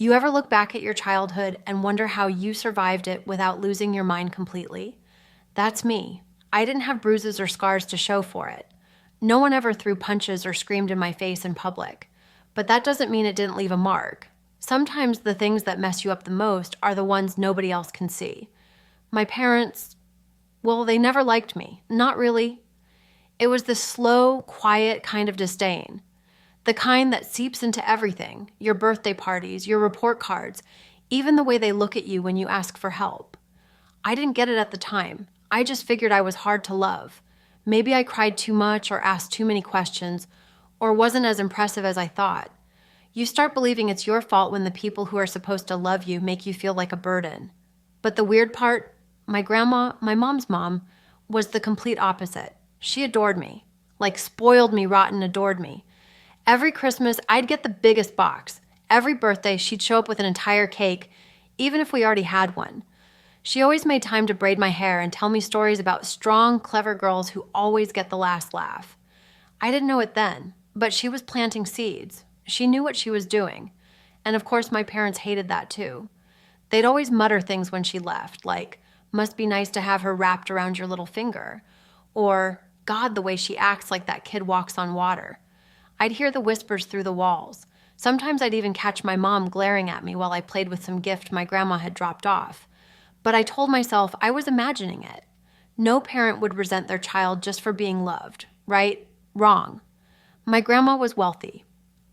You ever look back at your childhood and wonder how you survived it without losing your mind completely? That's me. I didn't have bruises or scars to show for it. No one ever threw punches or screamed in my face in public. But that doesn't mean it didn't leave a mark. Sometimes the things that mess you up the most are the ones nobody else can see. My parents, well, they never liked me. Not really. It was the slow, quiet kind of disdain. The kind that seeps into everything, your birthday parties, your report cards, even the way they look at you when you ask for help. I didn't get it at the time. I just figured I was hard to love. Maybe I cried too much or asked too many questions or wasn't as impressive as I thought. You start believing it's your fault when the people who are supposed to love you make you feel like a burden. But the weird part, my grandma, my mom's mom, was the complete opposite. She adored me, like spoiled me rotten adored me. Every Christmas, I'd get the biggest box. Every birthday, she'd show up with an entire cake, even if we already had one. She always made time to braid my hair and tell me stories about strong, clever girls who always get the last laugh. I didn't know it then, but she was planting seeds. She knew what she was doing. And of course, my parents hated that too. They'd always mutter things when she left, like, must be nice to have her wrapped around your little finger, or, God, the way she acts like that kid walks on water. I'd hear the whispers through the walls. Sometimes I'd even catch my mom glaring at me while I played with some gift my grandma had dropped off. But I told myself I was imagining it. No parent would resent their child just for being loved, right? Wrong. My grandma was wealthy,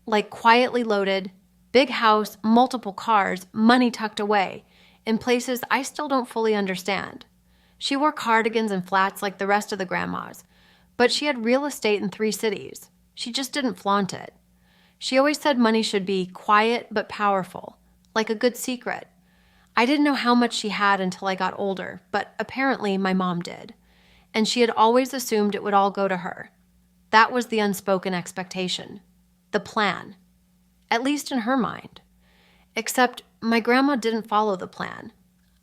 like quietly loaded, big house, multiple cars, money tucked away, in places I still don't fully understand. She wore cardigans and flats like the rest of the grandmas, but she had real estate in 3 cities. She just didn't flaunt it. She always said money should be quiet but powerful, like a good secret. I didn't know how much she had until I got older, but apparently my mom did. And she had always assumed it would all go to her. That was the unspoken expectation. The plan. At least in her mind. Except my grandma didn't follow the plan.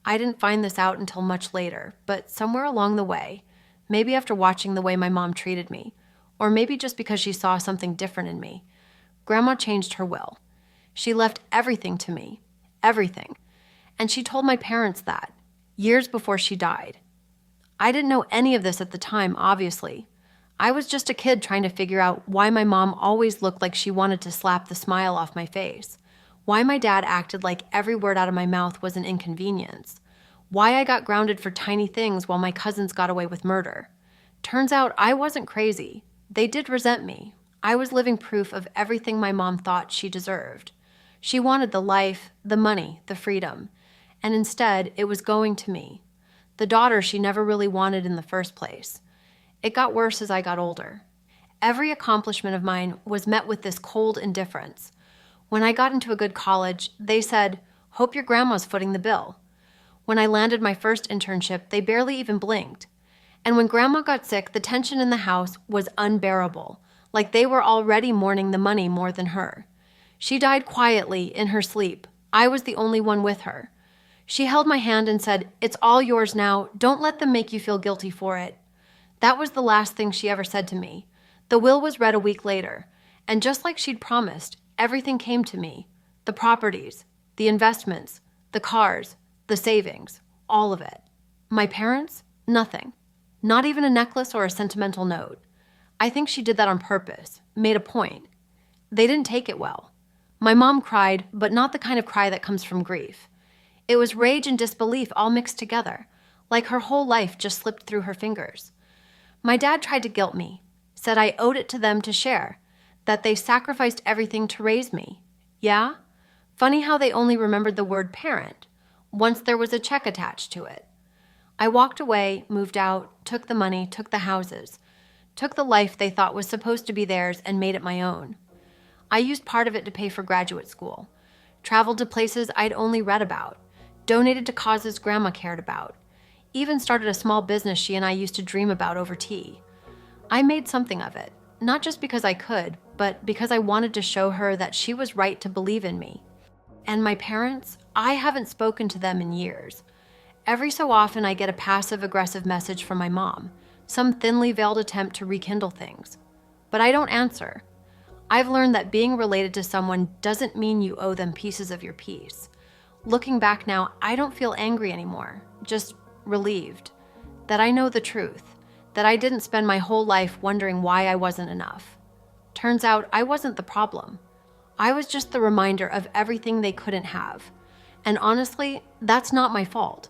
I didn't find this out until much later, but somewhere along the way, maybe after watching the way my mom treated me, or maybe just because she saw something different in me, Grandma changed her will. She left everything to me. Everything. And she told my parents that, years before she died. I didn't know any of this at the time, obviously. I was just a kid trying to figure out why my mom always looked like she wanted to slap the smile off my face, why my dad acted like every word out of my mouth was an inconvenience, why I got grounded for tiny things while my cousins got away with murder. Turns out I wasn't crazy. They did resent me. I was living proof of everything my mom thought she deserved. She wanted the life, the money, the freedom. And instead, it was going to me, the daughter she never really wanted in the first place. It got worse as I got older. Every accomplishment of mine was met with this cold indifference. When I got into a good college, they said, "Hope your grandma's footing the bill." When I landed my first internship, they barely even blinked. And when Grandma got sick, the tension in the house was unbearable, like they were already mourning the money more than her. She died quietly, in her sleep. I was the only one with her. She held my hand and said, "It's all yours now. Don't let them make you feel guilty for it." That was the last thing she ever said to me. The will was read a week later, and just like she'd promised, everything came to me. The properties, the investments, the cars, the savings, all of it. My parents? Nothing. Not even a necklace or a sentimental note. I think she did that on purpose, made a point. They didn't take it well. My mom cried, but not the kind of cry that comes from grief. It was rage and disbelief all mixed together, like her whole life just slipped through her fingers. My dad tried to guilt me, said I owed it to them to share, that they sacrificed everything to raise me. Yeah? Funny how they only remembered the word parent, once there was a check attached to it. I walked away, moved out, took the money, took the houses, took the life they thought was supposed to be theirs and made it my own. I used part of it to pay for graduate school, traveled to places I'd only read about, donated to causes Grandma cared about, even started a small business she and I used to dream about over tea. I made something of it, not just because I could, but because I wanted to show her that she was right to believe in me. And my parents, I haven't spoken to them in years. Every so often I get a passive-aggressive message from my mom, some thinly veiled attempt to rekindle things. But I don't answer. I've learned that being related to someone doesn't mean you owe them pieces of your peace. Looking back now, I don't feel angry anymore, just relieved that I know the truth, that I didn't spend my whole life wondering why I wasn't enough. Turns out I wasn't the problem. I was just the reminder of everything they couldn't have. And honestly, that's not my fault.